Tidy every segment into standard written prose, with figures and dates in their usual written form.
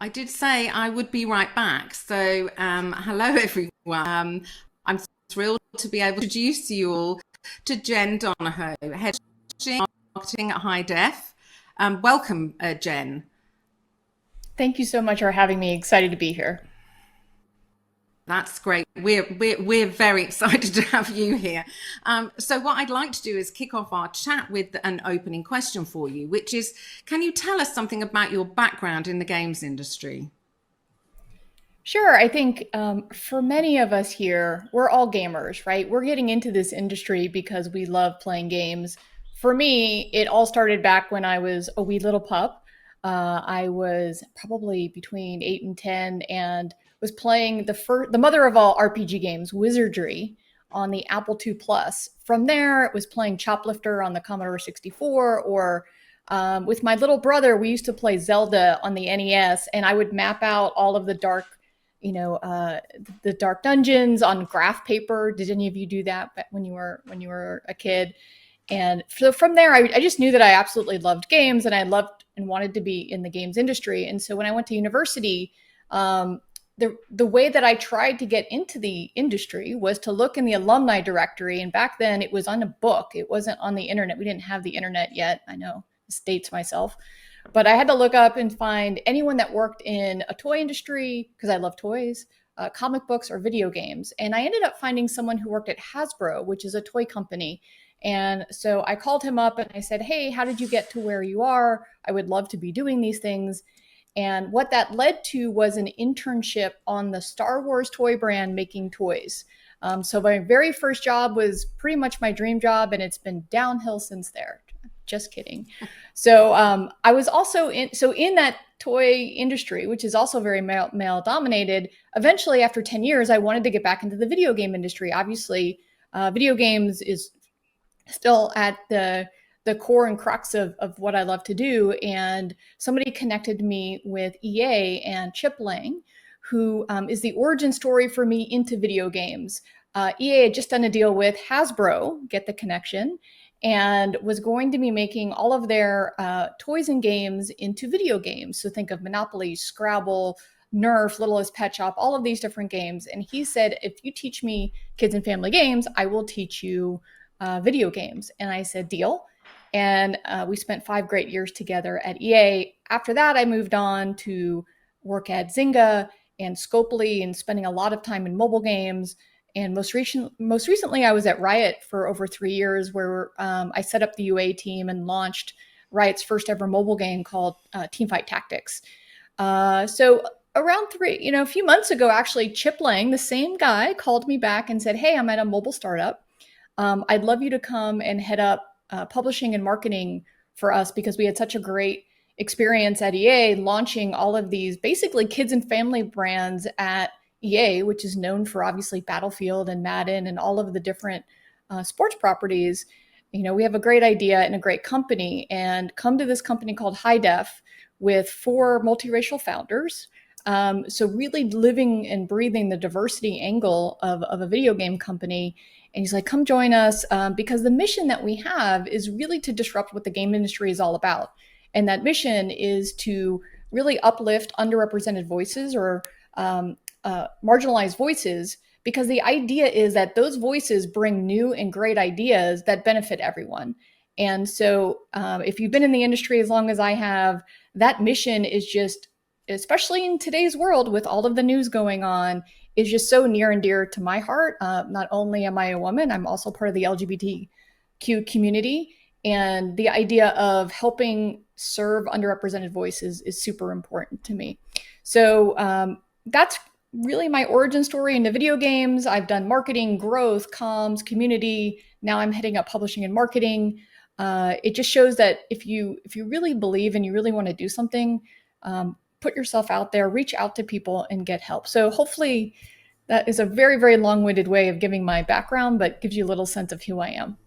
I did say I would be right back. So, hello everyone. I'm thrilled to be able to introduce you all to Jyn Donahoe, Head of Marketing at HiDef. Welcome, Jyn. Thank you so much for having me. Excited to be here. That's great. We're very excited to have you here. So, what I'd like to do is kick off our chat with an opening question for you, which is, can you tell us something about your background in the games industry? Sure. I think for many of us here, we're all gamers, right? We're getting into this industry because we love playing games. For me, it all started back when I was a wee little pup. I was probably between 8 and 10, and was playing the mother of all RPG games, Wizardry, on the Apple II Plus. From there, it was playing Choplifter on the Commodore 64, or with my little brother, we used to play Zelda on the NES, and I would map out all of the the dark dungeons on graph paper. Did any of you do that when you were a kid? And so from there, I just knew that I absolutely loved games, and I loved and wanted to be in the games industry. And so when I went to university, the way that I tried to get into the industry was to look in the alumni directory. And back then, it was on a book. It wasn't on the internet. We didn't have the internet yet. I know, this dates myself. But I had to look up and find anyone that worked in a toy industry, because I love toys, comic books, or video games. And I ended up finding someone who worked at Hasbro, which is a toy company. And so I called him up and I said, "Hey, how did you get to where you are? I would love to be doing these things." And what that led to was an internship on the Star Wars toy brand making toys. So my very first job was pretty much my dream job, and it's been downhill since there. Just kidding. So I was also in that toy industry, which is also very male dominated. Eventually, after 10 years, I wanted to get back into the video game industry. Obviously, video games is still at the core and crux of what I love to do. And somebody connected me with EA and Chip Lang, who is the origin story for me into video games. EA had just done a deal with Hasbro, get the connection, and was going to be making all of their toys and games into video games. So think of Monopoly, Scrabble, Nerf, Littlest Pet Shop, all of these different games. And he said, "If you teach me kids and family games, I will teach you video games." And I said, "Deal." And we spent 5 great years together at EA. After that, I moved on to work at Zynga and Scopely, and spending a lot of time in mobile games. And most recently, I was at Riot for over 3 years, where I set up the UA team and launched Riot's first ever mobile game called Teamfight Tactics. So around a few months ago, actually, Chip Lang, the same guy, called me back and said, "Hey, I'm at a mobile startup. I'd love you to come and head up publishing and marketing for us, because we had such a great experience at EA launching all of these basically kids and family brands at EA, which is known for obviously Battlefield and Madden and all of the different sports properties. We have a great idea and a great company, and come to this company called HiDef with 4 multiracial founders. So really living and breathing the diversity angle of a video game company. And he's like, "Come join us," because the mission that we have is really to disrupt what the game industry is all about. And that mission is to really uplift underrepresented voices, or marginalized voices, because the idea is that those voices bring new and great ideas that benefit everyone. And so if you've been in the industry as long as I have, that mission is just, especially in today's world with all of the news going on, is just so near and dear to my heart. Not only am I a woman, I'm also part of the LGBTQ community. And the idea of helping serve underrepresented voices is super important to me. So that's really my origin story into video games. I've done marketing, growth, comms, community. Now I'm heading up publishing and marketing. It just shows that if you really believe and you really want to do something, put yourself out there, reach out to people, and get help. So hopefully that is a very, very long-winded way of giving my background, but gives you a little sense of who I am.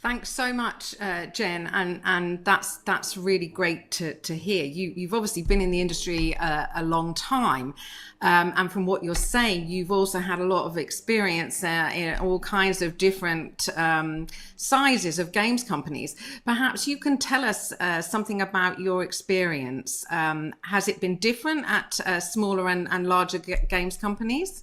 Thanks so much, Jen, and that's really great to hear. You've obviously been in the industry a long time, and from what you're saying, you've also had a lot of experience in all kinds of different sizes of games companies. Perhaps you can tell us something about your experience. Has it been different at smaller and larger games companies?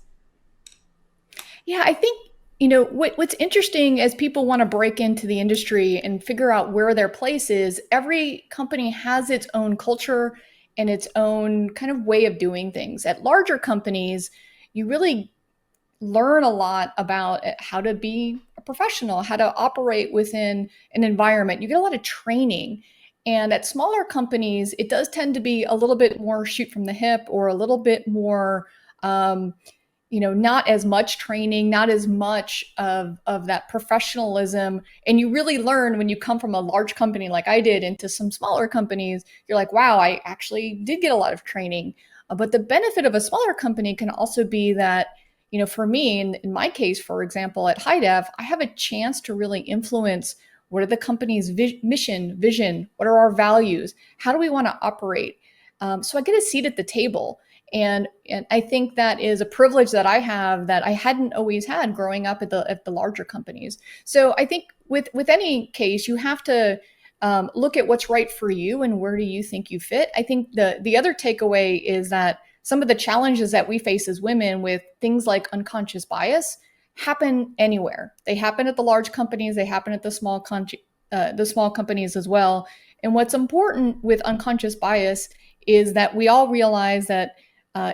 Yeah, I think, what's interesting as people want to break into the industry and figure out where their place is, every company has its own culture and its own kind of way of doing things. At larger companies, you really learn a lot about how to be a professional, how to operate within an environment. You get a lot of training. And at smaller companies, it does tend to be a little bit more shoot from the hip, or a little bit more not as much training, not as much of that professionalism. And you really learn when you come from a large company like I did into some smaller companies, you're like, wow, I actually did get a lot of training. But the benefit of a smaller company can also be that, for me, in my case, for example, at HiDef, I have a chance to really influence what are the company's mission, vision, what are our values, how do we want to operate? So I get a seat at the table. And I think that is a privilege that I have that I hadn't always had growing up at the larger companies. So I think with any case, you have to look at what's right for you and where do you think you fit. I think the other takeaway is that some of the challenges that we face as women with things like unconscious bias happen anywhere. They happen at the large companies. They happen at the small companies as well. And what's important with unconscious bias is that we all realize that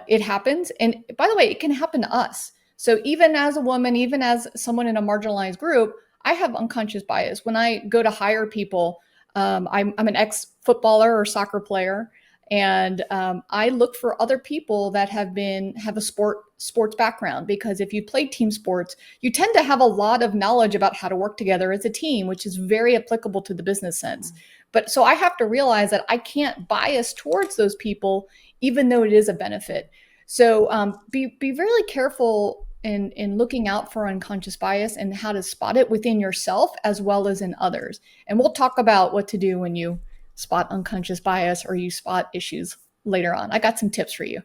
it happens. And by the way, it can happen to us. So even as a woman, even as someone in a marginalized group, I have unconscious bias. When I go to hire people, I'm an ex-footballer or soccer player, and I look for other people that have a sports background, because if you play team sports, you tend to have a lot of knowledge about how to work together as a team, which is very applicable to the business sense. But so I have to realize that I can't bias towards those people, even though it is a benefit. So be really careful in looking out for unconscious bias and how to spot it within yourself as well as in others. And we'll talk about what to do when you spot unconscious bias or you spot issues later on. I got some tips for you.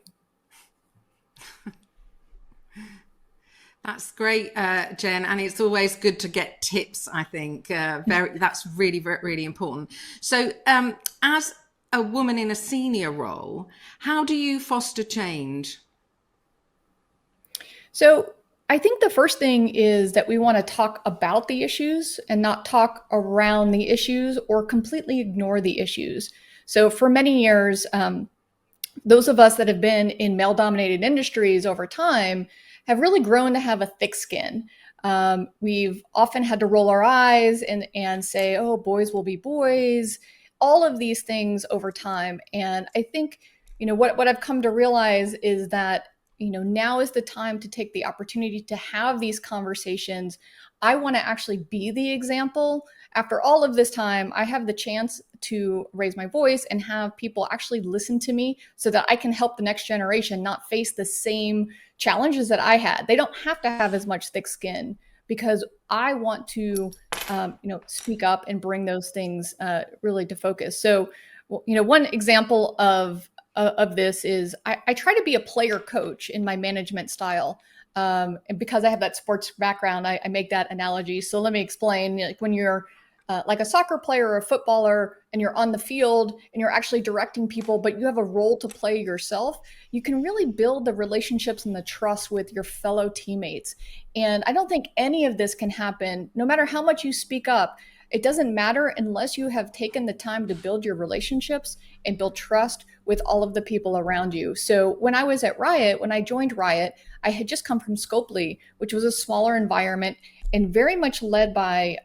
That's great, Jen, and it's always good to get tips. I think that's really, really important. So, as a woman in a senior role, how do you foster change? So, I think the first thing is that we want to talk about the issues and not talk around the issues or completely ignore the issues. So, for many years, those of us that have been in male-dominated industries over time have really grown to have a thick skin. We've often had to roll our eyes and say, oh, boys will be boys, all of these things over time. And I think, what I've come to realize is that, now is the time to take the opportunity to have these conversations. I want to actually be the example. After all of this time, I have the chance to raise my voice and have people actually listen to me so that I can help the next generation not face the same challenges that I had. They don't have to have as much thick skin, because I want to, speak up and bring those things really to focus. So, one example of this is I try to be a player coach in my management style. And because I have that sports background, I make that analogy. So let me explain. Like when you're like a soccer player or a footballer and you're on the field and you're actually directing people, but you have a role to play yourself, you can really build the relationships and the trust with your fellow teammates. And I don't think any of this can happen, no matter how much you speak up. It doesn't matter unless you have taken the time to build your relationships and build trust with all of the people around you. So when I was at Riot, when I joined Riot, I had just come from Scopely, which was a smaller environment and very much led by,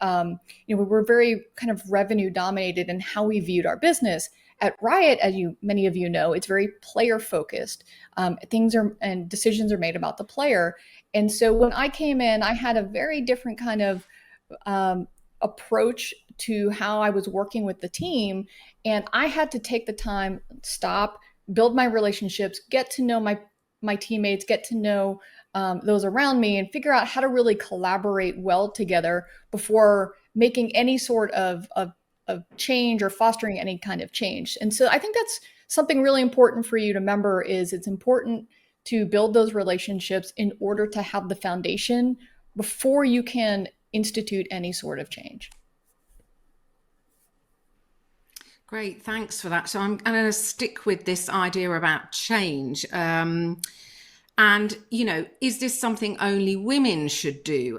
we were very kind of revenue dominated in how we viewed our business. At Riot, as many of you know, it's very player focused. And decisions are made about the player. And so when I came in, I had a very different kind of approach to how I was working with the team. And I had to take the time, stop, build my relationships, get to know my teammates, get to know those around me, and figure out how to really collaborate well together before making any sort of change or fostering any kind of change. And so I think that's something really important for you to remember is it's important to build those relationships in order to have the foundation before you can institute any sort of change. Great, thanks for that. So I'm going to stick with this idea about change. And, you know, is this something only women should do?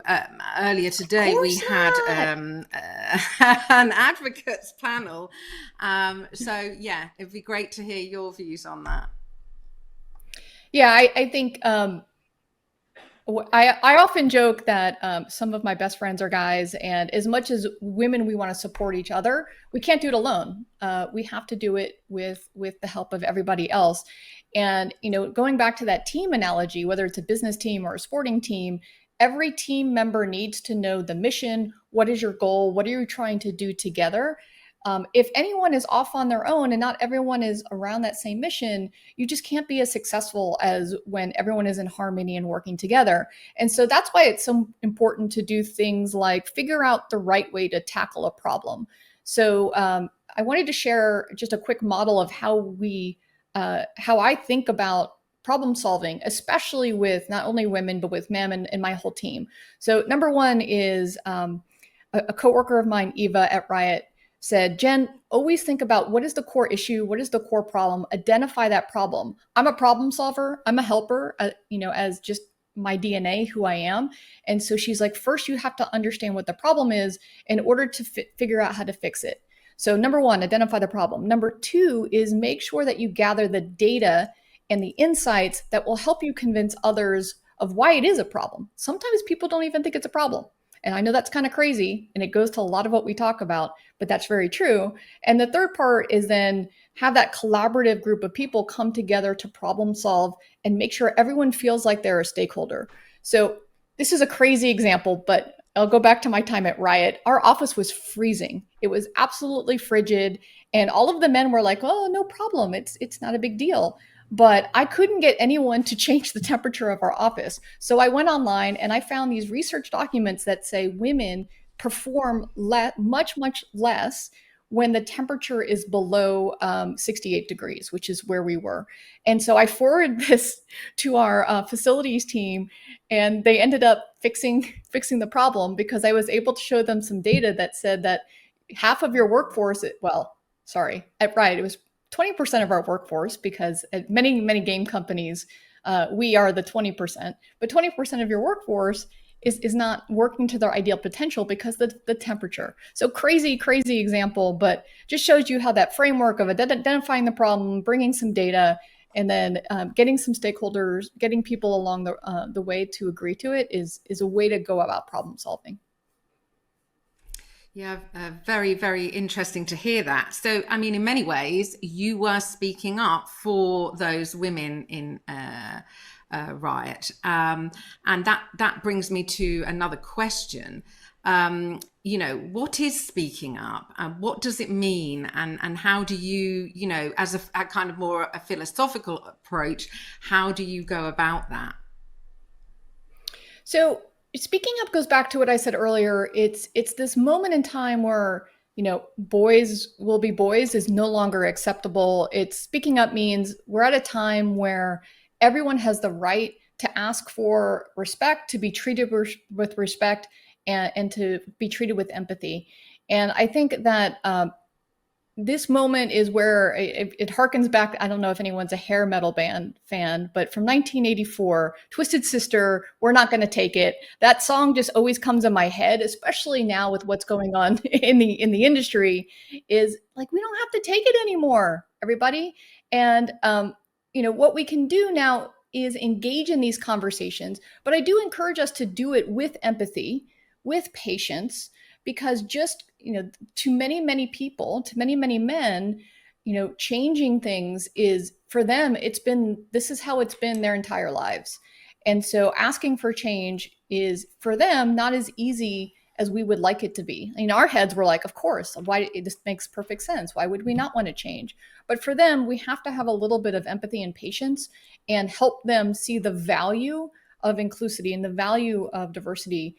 Earlier today, we had an advocates panel. So, yeah, it'd be great to hear your views on that. Yeah, I think I often joke that some of my best friends are guys, and as much as women, we want to support each other. We can't do it alone. We have to do it with the help of everybody else. And you know, going back to that team analogy, whether it's a business team or a sporting team, every team member needs to know the mission. What is your goal? What are you trying to do together? If anyone is off on their own and not everyone is around that same mission, you just can't be as successful as when everyone is in harmony and working together. And so that's why it's so important to do things like figure out the right way to tackle a problem. So I wanted to share just a quick model of how I think about problem solving, especially with not only women, but with men and my whole team. So number one is a coworker of mine, Eva at Riot, said, Jyn, always think about what is the core issue, what is the core problem, identify that problem. I'm a problem solver, I'm a helper, as just my DNA, who I am. And so she's like, first you have to understand what the problem is in order to figure out how to fix it. So number one, identify the problem. Number two is make sure that you gather the data and the insights that will help you convince others of why it is a problem. Sometimes people don't even think it's a problem. And I know that's kind of crazy, and it goes to a lot of what we talk about, but that's very true. And the third part is then have that collaborative group of people come together to problem solve and make sure everyone feels like they're a stakeholder. So this is a crazy example, but I'll go back to my time at Riot. Our office was freezing. It was absolutely frigid. And all of the men were like, oh, no problem. It's not a big deal. But I couldn't get anyone to change the temperature of our office. So I went online and I found these research documents that say women perform much, much less when the temperature is below 68 degrees, which is where we were. And so I forwarded this to our facilities team, and they ended up fixing the problem because I was able to show them some data that said that half of your workforce, at Riot, it was 20% of our workforce, because at many, many game companies, we are the 20%, but 20% of your workforce is not working to their ideal potential because the temperature. So crazy example, but just shows you how that framework of identifying the problem, bringing some data, and then getting some stakeholders, getting people along the way to agree to it is a way to go about problem solving. Yeah, very, very interesting to hear that. So, I mean, in many ways, you were speaking up for those women in Riot. And that brings me to another question. What is speaking up? What does it mean? And how do you, as a kind of more a philosophical approach, how do you go about that? So speaking up goes back to what I said earlier. It's this moment in time where, boys will be boys is no longer acceptable. Speaking up means we're at a time where everyone has the right to ask for respect, to be treated with respect, and to be treated with empathy. And I think that this moment is where it harkens back. I don't know if anyone's a hair metal band fan, but from 1984, Twisted Sister, We're Not Gonna Take It. That song just always comes in my head, especially now with what's going on in the industry, is like, we don't have to take it anymore, everybody. And, what we can do now is engage in these conversations, but I do encourage us to do it with empathy, with patience, because just, to many people, to many men, changing things is, for them, this is how it's been their entire lives. And so asking for change is, for them, not as easy as we would like it to be. In our heads, we're like, of course, this makes perfect sense. Why would we not want to change? But for them, we have to have a little bit of empathy and patience and help them see the value of inclusivity and the value of diversity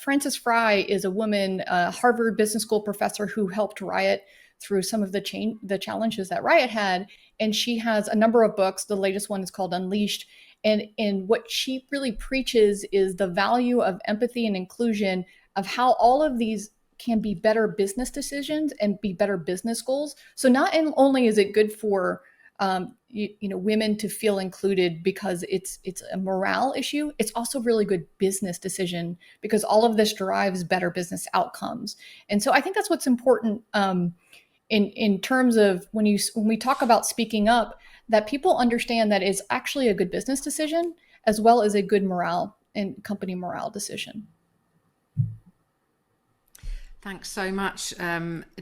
Frances Fry is a woman, a Harvard Business School professor who helped Riot through some of the challenges that Riot had. And she has a number of books. The latest one is called Unleashed. And what she really preaches is the value of empathy and inclusion, of how all of these can be better business decisions and be better business goals. So not only is it good for women to feel included because it's a morale issue, it's also really good business decision because all of this drives better business outcomes. And so I think that's what's important in terms of when we talk about speaking up, that people understand that it's actually a good business decision as well as a good morale and company morale decision. Thanks so much,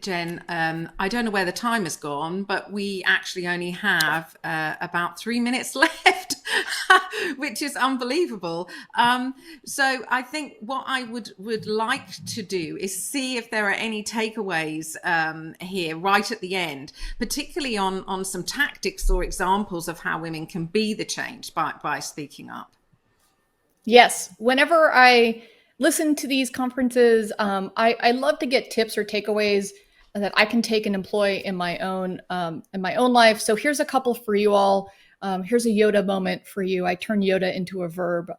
Jen. I don't know where the time has gone, but we actually only have about 3 minutes left, which is unbelievable. So I think what I would like to do is see if there are any takeaways here right at the end, particularly on some tactics or examples of how women can be the change by speaking up. Yes, whenever I listen to these conferences, I love to get tips or takeaways that I can take and employ in my own life. So here's a couple for you all. Here's a Yoda moment for you. I turn Yoda into a verb.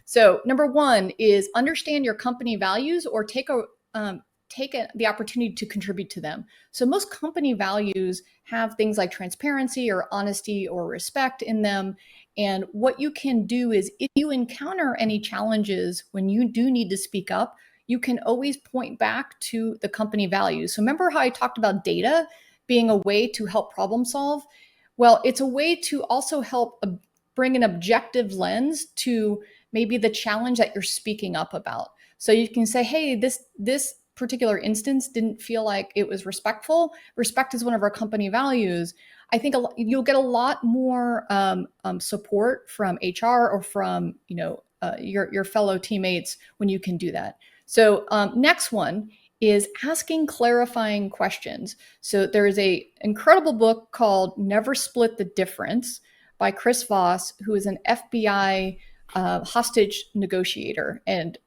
So number one is understand your company values, or take the opportunity to contribute to them. So most company values have things like transparency or honesty or respect in them. And what you can do is, if you encounter any challenges when you do need to speak up, you can always point back to the company values. So remember how I talked about data being a way to help problem solve? Well, it's a way to also help bring an objective lens to maybe the challenge that you're speaking up about. So you can say, hey, this particular instance didn't feel like it was respectful. Respect is one of our company values. I think you'll get a lot more support from HR or from your fellow teammates when you can do that. So next one is asking clarifying questions. So there is an incredible book called Never Split the Difference by Chris Voss, who is an FBI hostage negotiator. And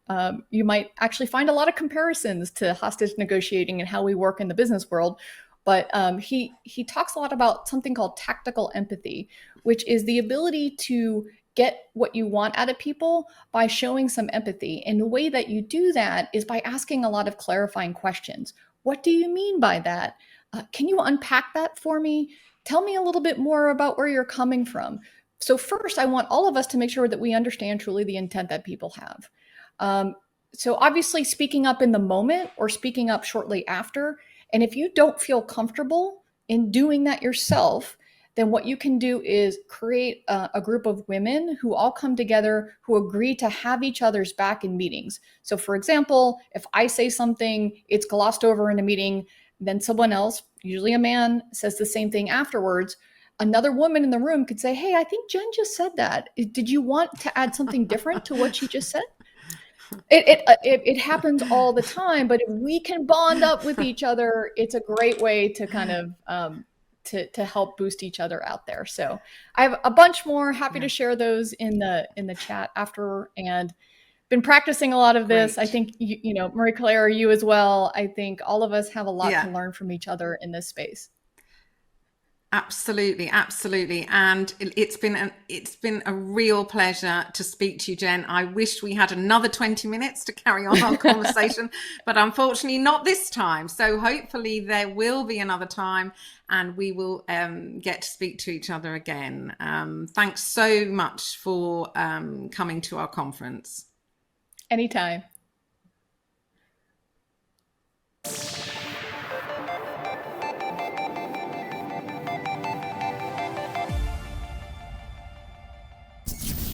you might actually find a lot of comparisons to hostage negotiating and how we work in the business world. But he talks a lot about something called tactical empathy, which is the ability to get what you want out of people by showing some empathy. And the way that you do that is by asking a lot of clarifying questions. What do you mean by that? Can you unpack that for me? Tell me a little bit more about where you're coming from. So first, I want all of us to make sure that we understand truly the intent that people have. So obviously speaking up in the moment or speaking up shortly after. And if you don't feel comfortable in doing that yourself, then what you can do is create a group of women who all come together, who agree to have each other's back in meetings. So for example, if I say something, it's glossed over in a meeting, then someone else, usually a man, says the same thing afterwards. Another woman in the room could say, hey, I think Jen just said that. Did you want to add something different to what she just said? It happens all the time, but if we can bond up with each other, it's a great way to kind of to help boost each other out there. So I have a bunch more. Happy to share those in the chat after, and been practicing a lot of this. Great. I think Marie-Claire, you as well. I think all of us have a lot to learn from each other in this space. Absolutely, absolutely. And it's been a real pleasure to speak to you, Jen. I wish we had another 20 minutes to carry on our conversation, but unfortunately not this time. So hopefully there will be another time and we will get to speak to each other again. Thanks so much for coming to our conference. Anytime.